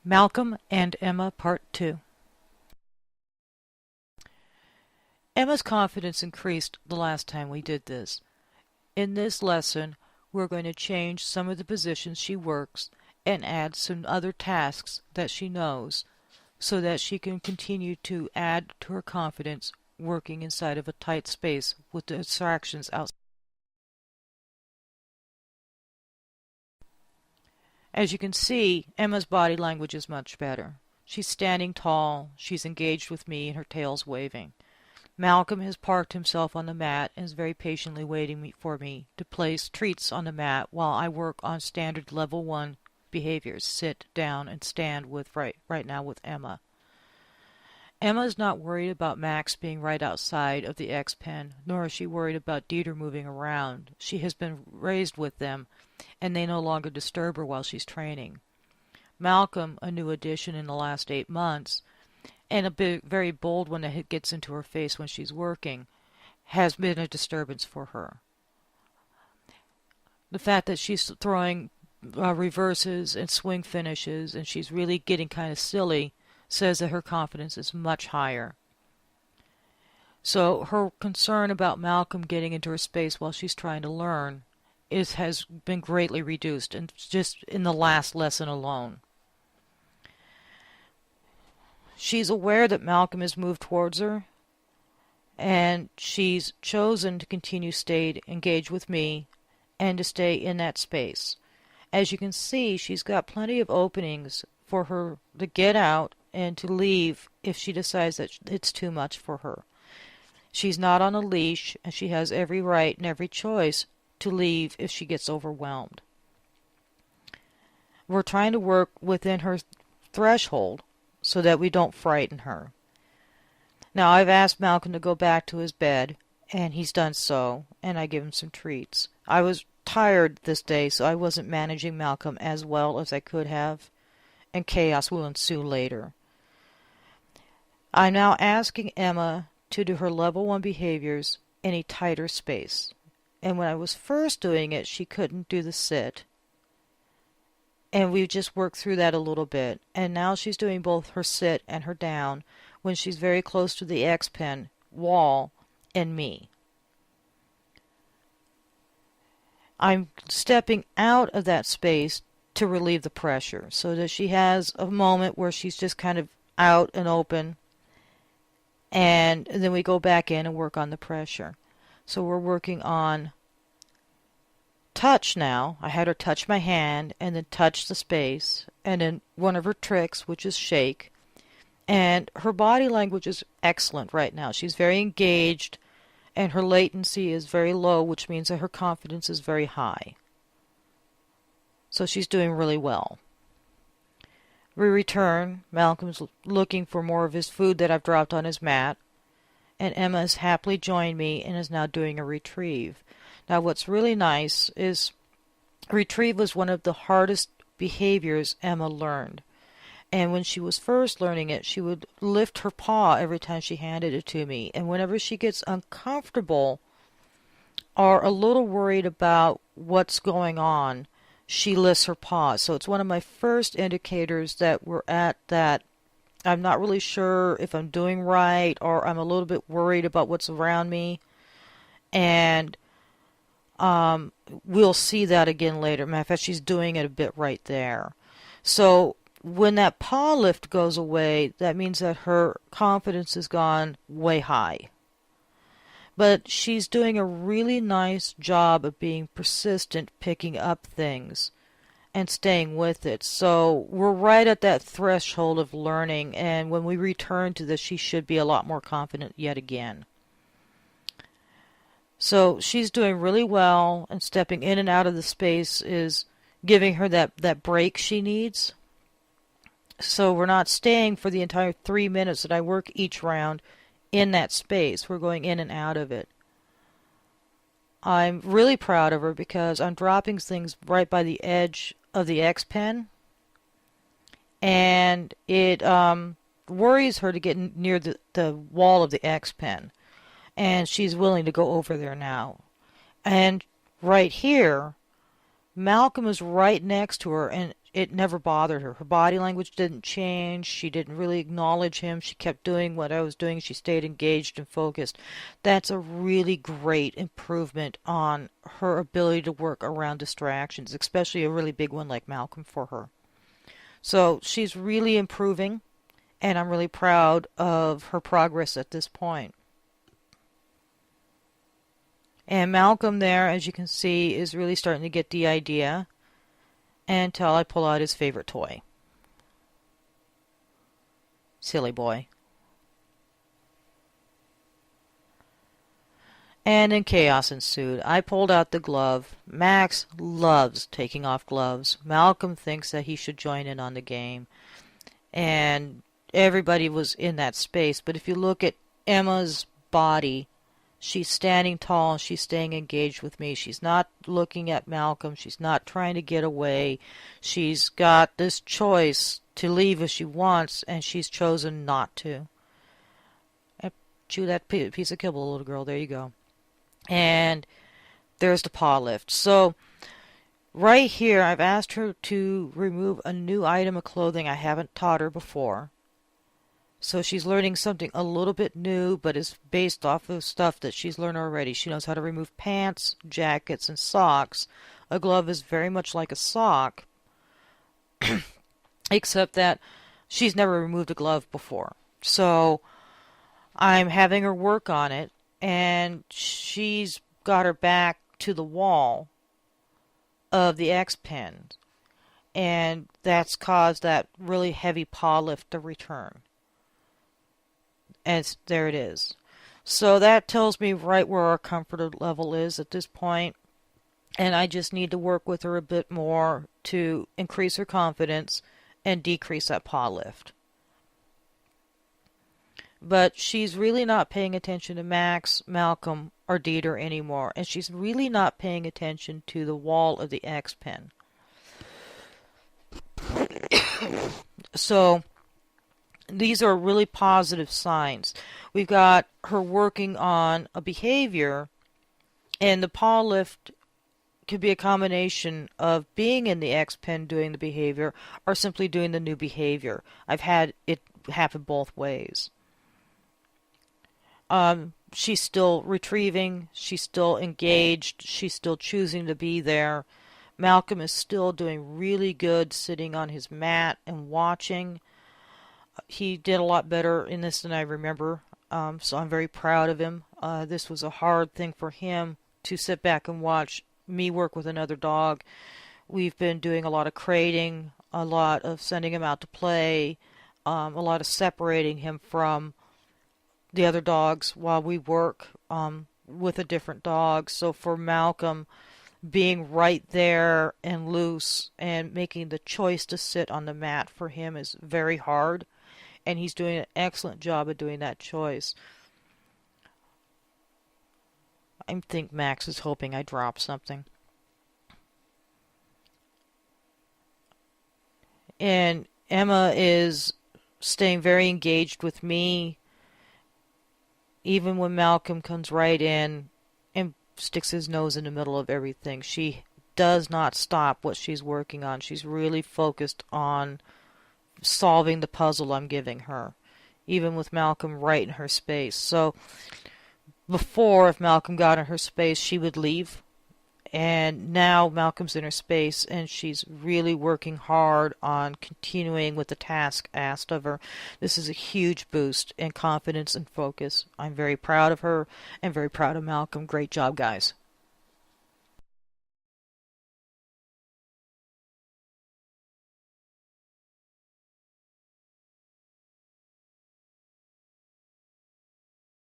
Malcolm and Emma Part 2. Emma's confidence increased the last time we did this. In this lesson, we're going to change some of the positions she works and add some other tasks that she knows so that she can continue to add to her confidence working inside of a tight space with distractions outside. As you can see, Emma's body language is much better. She's standing tall, she's engaged with me, and her tail's waving. Malcolm has parked himself on the mat and is very patiently waiting for me to place treats on the mat while I work on standard level 1 behaviors, sit, down, and stand with right now with Emma. Emma is not worried about Max being right outside of the X pen, nor is she worried about Dieter moving around. She has been raised with them, and they no longer disturb her while she's training. Malcolm, a new addition in the last 8 months, and a very bold one that gets into her face when she's working, has been a disturbance for her. The fact that she's throwing reverses and swing finishes, and she's really getting kind of silly, says that her confidence is much higher. So her concern about Malcolm getting into her space while she's trying to learn has been greatly reduced, and just in the last lesson alone. She's aware that Malcolm has moved towards her, and she's chosen to continue stay engaged with me and to stay in that space. As you can see, she's got plenty of openings for her to get out and to leave if she decides that it's too much for her. She's not on a leash, and she has every right and every choice to leave if she gets overwhelmed. We're trying to work within her threshold so that we don't frighten her. Now, I've asked Malcolm to go back to his bed, and he's done so, and I give him some treats. I was tired this day, so I wasn't managing Malcolm as well as I could have, and chaos will ensue later. I'm now asking Emma to do her level 1 behaviors in a tighter space. And when I was first doing it, she couldn't do the sit. And we just worked through that a little bit. And now she's doing both her sit and her down when she's very close to the X pen, wall, and me. I'm stepping out of that space to relieve the pressure so that she has a moment where she's just kind of out and open, and then we go back in and work on the pressure. So we're working on touch now. I had her touch my hand and then touch the space, and then one of her tricks, which is shake. And her body language is excellent right now. She's very engaged, and her latency is very low, which means that her confidence is very high. So she's doing really well. We return. Malcolm's looking for more of his food that I've dropped on his mat, and Emma has happily joined me and is now doing a retrieve. Now, what's really nice is retrieve was one of the hardest behaviors Emma learned. And when she was first learning it, she would lift her paw every time she handed it to me. And whenever she gets uncomfortable or a little worried about what's going on, she lifts her paw. So it's one of my first indicators that we're at that I'm not really sure if I'm doing right, or I'm a little bit worried about what's around me. And we'll see that again later. Matter of fact, she's doing it a bit right there. So when that paw lift goes away, that means that her confidence has gone way high. But she's doing a really nice job of being persistent, picking up things and staying with it. So we're right at that threshold of learning, and when we return to this, she should be a lot more confident yet again. So she's doing really well, and stepping in and out of the space is giving her that break she needs. So we're not staying for the entire 3 minutes that I work each round in that space. We're going in and out of it. I'm really proud of her because I'm dropping things right by the edge of the X pen, and it worries her to get near the wall of the X pen, and she's willing to go over there now. And right here, Malcolm is right next to her, and it never bothered her. Her body language didn't change. She didn't really acknowledge him. She kept doing what I was doing. She stayed engaged and focused. That's a really great improvement on her ability to work around distractions, especially a really big one like Malcolm for her. So she's really improving, and I'm really proud of her progress at this point. And Malcolm there, as you can see, is really starting to get the idea until I pull out his favorite toy. Silly boy. And then chaos ensued. I pulled out the glove. Max loves taking off gloves. Malcolm thinks that he should join in on the game. And everybody was in that space. But if you look at Emma's body, she's standing tall, she's staying engaged with me. She's not looking at Malcolm. She's not trying to get away. She's got this choice to leave if she wants, and she's chosen not to. Chew that piece of kibble, little girl. There you go. And there's the paw lift. So right here, I've asked her to remove a new item of clothing I haven't taught her before. So she's learning something a little bit new, but is based off of stuff that she's learned already. She knows how to remove pants, jackets, and socks. A glove is very much like a sock, except that she's never removed a glove before. So I'm having her work on it, and she's got her back to the wall of the X pen, and that's caused that really heavy paw lift to return. And there it is. So that tells me right where our comfort level is at this point. And I just need to work with her a bit more to increase her confidence and decrease that paw lift. But she's really not paying attention to Max, Malcolm, or Dieter anymore. And she's really not paying attention to the wall of the X pen. So these are really positive signs. We've got her working on a behavior, and the paw lift could be a combination of being in the X pen doing the behavior or simply doing the new behavior. I've had it happen both ways. She's still retrieving, she's still engaged, she's still choosing to be there. Malcolm is still doing really good sitting on his mat and watching. He did a lot better in this than I remember, so I'm very proud of him. This was a hard thing for him to sit back and watch me work with another dog. We've been doing a lot of crating, a lot of sending him out to play, a lot of separating him from the other dogs while we work with a different dog. So for Malcolm, being right there and loose and making the choice to sit on the mat for him is very hard. And he's doing an excellent job of doing that choice. I think Max is hoping I drop something. And Emma is staying very engaged with me, even when Malcolm comes right in and sticks his nose in the middle of everything. She does not stop what she's working on. She's really focused on solving the puzzle I'm giving her, even with Malcolm right in her space. So before, if Malcolm got in her space, she would leave, and now Malcolm's in her space, and she's really working hard on continuing with the task asked of her. This is a huge boost in confidence and focus. I'm very proud of her and very proud of Malcolm. Great job, guys.